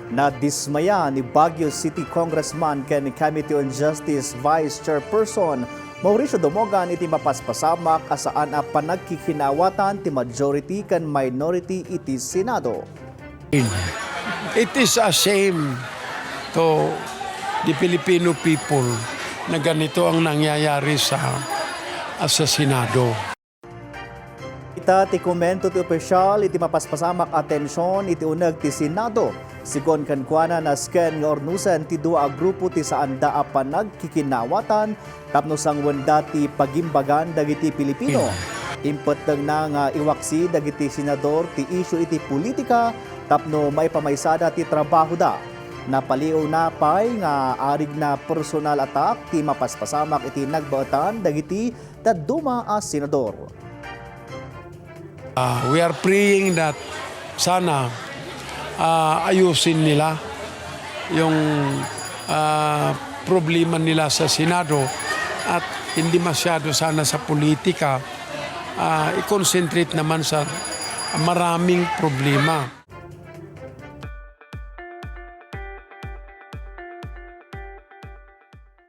Nadismaya ni Baguio City Congressman ken Committee on Justice Vice Chairperson Mauricio Domogan iti mapaspasamak asaan a panagkikinawatan ti majority ken minority iti Senado. It is a shame to the Filipino people na ganito ang nangyayari sa Senado. Ita ti komento ti opisyal iti mapaspasamak atensyon iti uneg ti Senado. Sigon kankwana na sken nga ornusan ti dua a grupo ti saanda a panagkikinawatan tapno sang wenda ti pagimbagan dagiti Pilipino. Impeteng na nga iwaksi dagiti senador ti issue iti politika tapno maipamaysada ti trabaho da. Napaliw na pay nga arig na personal attack ti mapaspasamak iti nagbaotan dagiti taduma a senador. We are praying that sana ayusin nila yung problema nila sa Senado at hindi masyado sana sa politika, i-concentrate naman sa maraming problema.